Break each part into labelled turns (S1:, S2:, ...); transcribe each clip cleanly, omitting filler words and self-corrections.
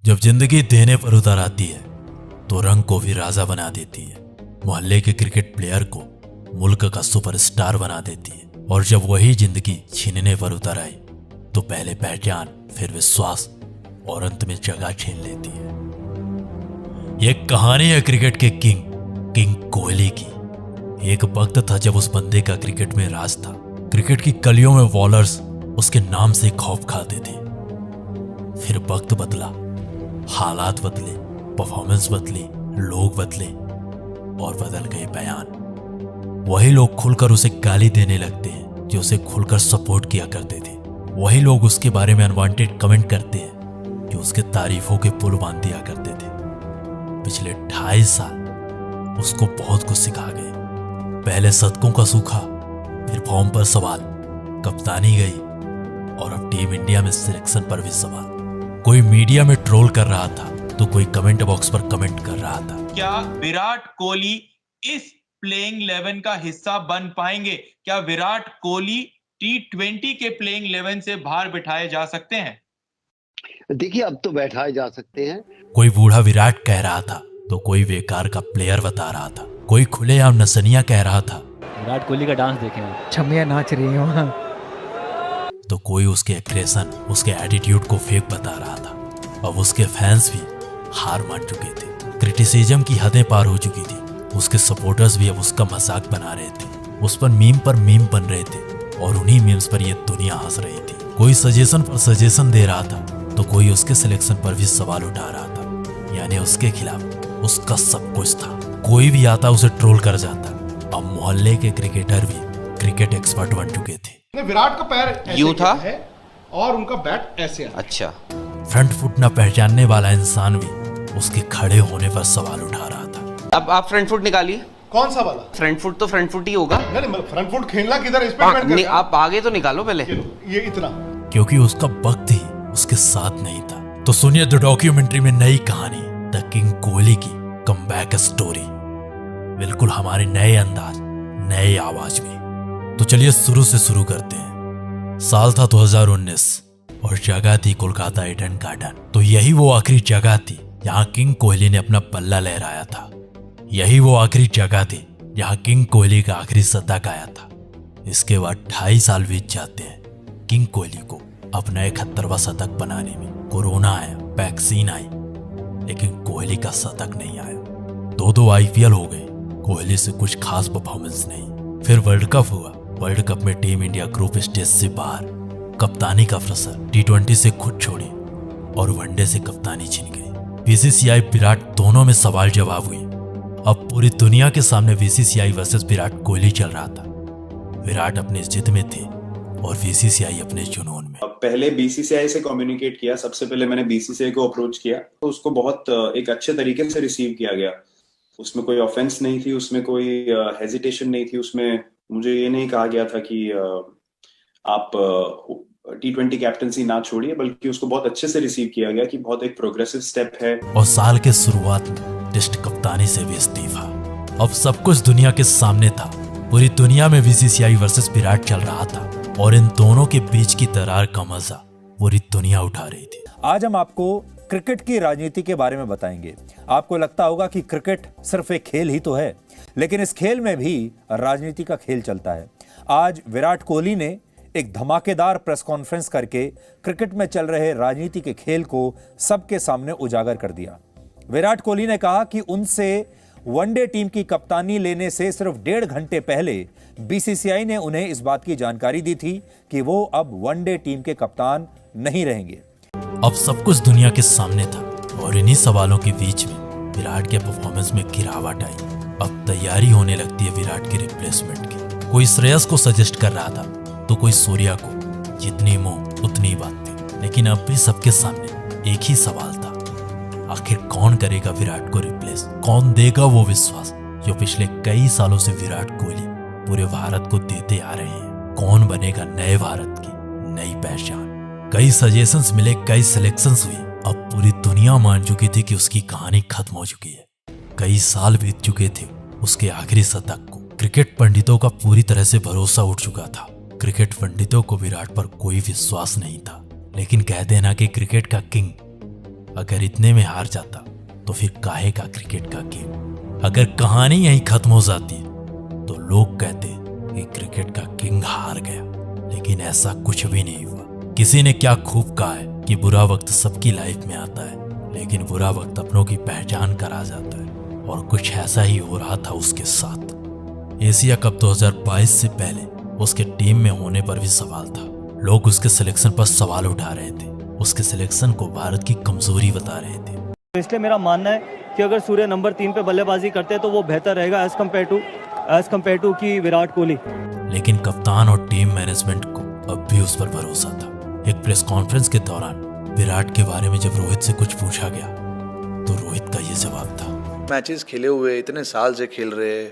S1: जब जिंदगी देने पर उतर आती है तो रंग को भी राजा बना देती है। मोहल्ले के क्रिकेट प्लेयर को मुल्क का सुपरस्टार बना देती है। और जब वही जिंदगी छीनने पर उतर आई तो पहले पहचान, फिर विश्वास और अंत में जगह छीन लेती है। यह कहानी है क्रिकेट के किंग कोहली की। एक वक्त था जब उस बंदे का क्रिकेट में राज था। क्रिकेट की गलियों में बॉलर्स उसके नाम से खौफ खाते थे। फिर वक्त बदला, हालात बदले, परफॉर्मेंस बदली, लोग बदले और बदल गए बयान। वही लोग खुलकर उसे गाली देने लगते हैं जो उसे खुलकर सपोर्ट किया करते थे। वही लोग उसके बारे में अनवांटेड कमेंट करते हैं जो उसके तारीफों के पुल बांध दिया करते थे। पिछले 2.5 साल उसको बहुत कुछ सिखा गए। पहले शतकों का सूखा, फिर फॉर्म पर सवाल, कप्तानी गई और अब टीम इंडिया में सिलेक्शन पर भी सवाल। कोई मीडिया में ट्रोल कर रहा था तो कोई कमेंट बॉक्स पर कमेंट कर रहा था।
S2: क्या विराट कोहली इस प्लेइंग 11 का हिस्सा बन पाएंगे? क्या विराट कोहली T20 के प्लेइंग 11 से बाहर बिठाए जा सकते हैं?
S3: देखिए, अब तो बैठाए जा सकते हैं।
S1: कोई बूढ़ा विराट कह रहा था तो कोई बेकार का प्लेयर बता रहा था। कोई खुलेआम नसनिया कह रहा था।
S4: विराट कोहली का डांस देखें,
S5: छमिया नाच रही है वहां।
S1: तो कोई उसके एग्रेशन, उसके एटीट्यूड को फेक बता रहा था। अब उसके फैंस भी हार मान चुके थे। क्रिटिसिज्म की हदें पार हो चुकी थी। उसके सपोर्टर्स भी अब उसका मजाक बना रहे थे। उस पर मीम बन रहे थे और उन्हीं मीम्स पर ये दुनिया हंस रही थी। कोई सजेशन पर सजेशन दे रहा था तो कोई उसके सिलेक्शन पर भी सवाल उठा रहा था। यानी उसके खिलाफ उसका सब कुछ था। कोई भी आता उसे ट्रोल कर जाता। अब मोहल्ले के क्रिकेटर भी क्रिकेट एक्सपर्ट बन चुके थे।
S6: विराट का पैर ऐसे
S7: था
S6: है और उनका बैट ऐसे है।
S7: अच्छा,
S1: फ्रंट फुट न पहचानने वाला इंसान भी उसके खड़े होने पर सवाल उठा रहा था।
S7: अब आप फ्रंट फुट निकालिए।
S6: कौन सा वाला?
S7: फ्रंट फुट तो फ्रंट फुट ही होगा।
S6: नहीं, फ्रंट फुट खेलना किधर, इस पे डिपेंड करता है।
S7: आप आगे तो निकालो पहले।
S6: ये इतना,
S1: क्योंकि उसका वक्त ही उसके साथ नहीं था। तो सुनिए द डॉक्यूमेंट्री में नई कहानी, द किंग कोहली की कमबैक स्टोरी। बिल्कुल हमारे नए अंदाज, नए आवाज में। तो चलिए शुरू से शुरू करते हैं। साल था 2019 और जगह थी कोलकाता ईडन गार्डन। तो यही वो आखिरी जगह थी जहां किंग कोहली ने अपना पल्ला लहराया था। यही वो आखिरी जगह थी जहां किंग कोहली का आखिरी शतक आया था। इसके बाद 2.5 साल बीत जाते हैं किंग कोहली को अपना 71वां शतक बनाने में। कोरोना आया, वैक्सीन आई, लेकिन कोहली का शतक नहीं आया। 2 IPL हो गए, कोहली से कुछ खास परफॉर्मेंस नहीं। फिर वर्ल्ड कप हुआ। वर्ल्ड कप में टीम इंडिया ग्रुप स्टेज से बाहर। कप्तानी का प्रेशर, T20 से खुद छोड़ी और वनडे से कप्तानी छिन गई। BCCI विराट दोनों में सवाल जवाब हुई। अब पूरी दुनिया के सामने BCCI वर्सेस विराट कोहली चल रहा था। विराट अपनी जिद में थे और BCCI अपने जुनून में।
S8: पहले BCCI से कम्युनिकेट किया। सबसे पहले मैंने BCCI को अप्रोच किया तो उसको बहुत एक अच्छे तरीके से रिसीव किया गया। उसमें कोई ऑफेंस नहीं थी, उसमें कोई हेजिटेशन नहीं थी। उसमें मुझे ये नहीं कहा गया था कि आप T20 कैप्टनसी ना छोड़िए, बल्कि उसको बहुत अच्छे से रिसीव किया गया कि बहुत एक प्रोग्रेसिव स्टेप है।
S1: और साल के शुरुआत में टेस्ट कप्तानी से भी इस्तीफा। अब सब कुछ दुनिया के सामने था। पूरी दुनिया में BCCI वर्सेस विराट चल रहा था और इन दोनों के बीच की दरार का मजा पूरी दुनिया उठा रही थी।
S9: आज हम आपको क्रिकेट की राजनीति के बारे में बताएंगे। आपको लगता होगा कि क्रिकेट सिर्फ एक खेल ही तो है, लेकिन इस खेल में भी राजनीति का खेल चलता है। आज विराट कोहली ने एक धमाकेदार प्रेस कॉन्फ्रेंस करके क्रिकेट में चल रहे राजनीति के खेल को सबके सामने उजागर कर दिया। विराट कोहली ने कहा कि उनसे वनडे टीम की कप्तानी लेने से सिर्फ 1.5 घंटे पहले BCCI ने उन्हें इस बात की जानकारी दी थी कि वो अब वनडे टीम के कप्तान नहीं रहेंगे।
S1: अब सब कुछ दुनिया के सामने था और इन्हीं सवालों के बीच में विराट के परफॉर्मेंस में गिरावट आई। अब तैयारी होने लगती है विराट की रिप्लेसमेंट की। कोई श्रेयस को सजेस्ट कर रहा था तो कोई सूर्या को। जितनी मुंह उतनी बातें। लेकिन अब भी सबके सामने एक ही सवाल था, आखिर कौन करेगा विराट को रिप्लेस? कौन देगा वो विश्वास जो पिछले कई सालों से विराट कोहली पूरे भारत को देते आ रहे हैं? कौन बनेगा नए भारत की नई पहचान? कई सजेशंस मिले, कई सिलेक्शंस हुई। अब पूरी दुनिया मान चुकी थी कि उसकी कहानी खत्म हो चुकी है। कई साल बीत चुके थे उसके आखिरी शतक को। क्रिकेट पंडितों का पूरी तरह से भरोसा उठ चुका था। क्रिकेट पंडितों को विराट पर कोई विश्वास नहीं था। लेकिन कहते हैं ना कि क्रिकेट का किंग अगर इतने में हार जाता तो फिर काहे का क्रिकेट का गेम। अगर कहानी यहीं खत्म हो जाती तो लोग कहते कि क्रिकेट का किंग हार गया, लेकिन ऐसा कुछ भी नहीं हुआ। किसी ने क्या खूब कहा है कि बुरा वक्त सबकी लाइफ में आता है, लेकिन बुरा वक्त अपनों की पहचान कर आ जाता है, और कुछ ऐसा ही हो रहा था उसके साथ। एशिया कप 2022 से पहले उसके टीम में होने पर भी सवाल था। लोग उसके सिलेक्शन पर सवाल उठा रहे थे, उसके सिलेक्शन को भारत की कमजोरी बता रहे थे।
S5: इसलिए मेरा मानना है कि अगर सूर्य नंबर 3 पे बल्लेबाजी करते तो वो बेहतर रहेगा एज कम्पेयर टू की विराट कोहली।
S1: लेकिन कप्तान और टीम मैनेजमेंट को अब भी उस पर भरोसा था। एक प्रेस कॉन्फ्रेंस के दौरान विराट के बारे में जब रोहित से कुछ पूछा गया तो रोहित का ये जवाब था,
S10: मैचेस खेले हुए, इतने साल से खेल रहे,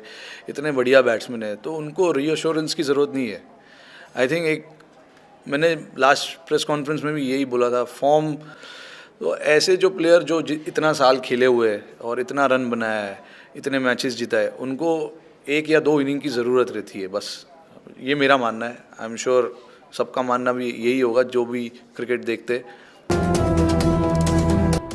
S10: इतने बढ़िया बैट्समैन है, तो उनको रीअश्योरेंस की ज़रूरत नहीं है। आई थिंक मैंने लास्ट प्रेस कॉन्फ्रेंस में भी यही बोला था, फॉर्म तो ऐसे जो प्लेयर जो इतना साल खेले हुए और इतना रन बनाया है, इतने मैचेस जीता है, उनको 1 या 2 इनिंग की ज़रूरत रहती है, बस ये मेरा मानना है। आई एम श्योर सबका मानना भी यही होगा जो भी क्रिकेट देखते।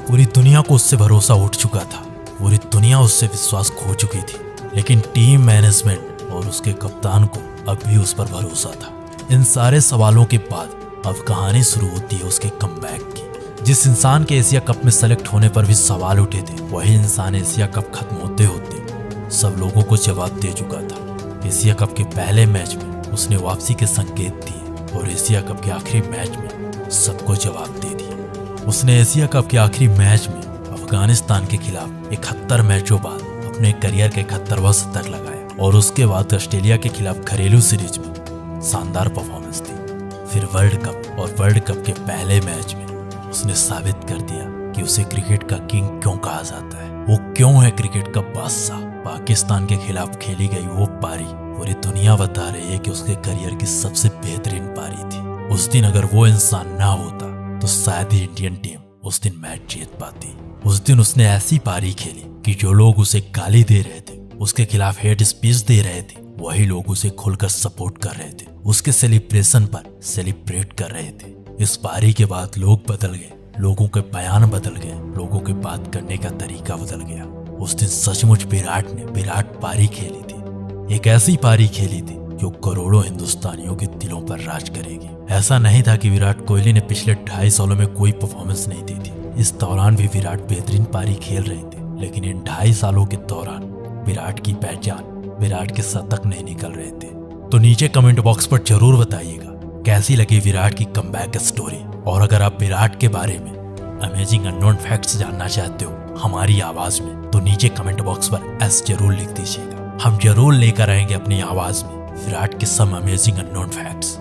S1: पूरी दुनिया को उससे भरोसा उठ चुका था, पूरी दुनिया उससे विश्वास खो चुकी थी, लेकिन टीम मैनेजमेंट और उसके कप्तान को अब भी उस पर भरोसा था। इन सारे सवालों के बाद अब कहानी शुरू होती है उसके कमबैक की। जिस इंसान के एशिया कप में सेलेक्ट होने पर भी सवाल उठे थे, वही इंसान एशिया कप खत्म होते होते सब लोगों को जवाब दे चुका था। एशिया कप के पहले मैच में उसने वापसी के संकेत दिए और एशिया कप के आखिरी मैच में सबको जवाब दे दिया। उसने एशिया कप के आखिरी मैच में अफगानिस्तान के खिलाफ 71 मैचों बाद अपने करियर के 71वां शतक लगाया, और उसके बाद ऑस्ट्रेलिया के खिलाफ घरेलू सीरीज में शानदार परफॉर्मेंस दी। फिर वर्ल्ड कप और वर्ल्ड कप के पहले मैच में उसने साबित कर दिया कि उसे क्रिकेट का किंग क्यों कहा जाता है, वो क्यों है क्रिकेट का बादशाह। पाकिस्तान के खिलाफ खेली गई वो पारी पूरी दुनिया बता रही है कि उसके करियर की सबसे बेहतरीन पारी थी। उस दिन अगर वो इंसान ना होता तो शायद ही इंडियन टीम उस दिन मैच जीत पाती। उस दिन उसने ऐसी पारी खेली कि जो लोग उसे गाली दे रहे थे, उसके खिलाफ हेट स्पीच दे रहे थे, वही लोग उसे खुलकर सपोर्ट कर रहे थे, उसके सेलिब्रेशन पर सेलिब्रेट कर रहे थे। इस पारी के बाद लोग बदल गए, लोगों के बयान बदल गए, लोगों के बात करने का तरीका बदल गया। उस दिन सचमुच विराट ने विराट पारी खेली थी, एक ऐसी पारी खेली थी जो करोड़ों हिंदुस्तानियों के दिलों पर राज करेगी। ऐसा नहीं था कि विराट कोहली ने पिछले 2.5 सालों में कोई परफॉर्मेंस नहीं दी थी। इस दौरान भी विराट बेहतरीन पारी खेल रहे थे, लेकिन इन 2.5 सालों के दौरान विराट की पहचान, विराट के शतक नहीं निकल रहे थे। तो नीचे कमेंट बॉक्स पर जरूर बताइएगा कैसी लगी विराट की कमबैक स्टोरी। और अगर आप विराट के बारे में अमेजिंग अननोन फैक्ट्स जानना चाहते हो हमारी आवाज में, तो नीचे कमेंट बॉक्स पर एस जरूर लिख दीजिएगा। हम जरूर लेकर आएंगे अपनी आवाज में विराट के सम अमेजिंग अननोन फैक्ट्स।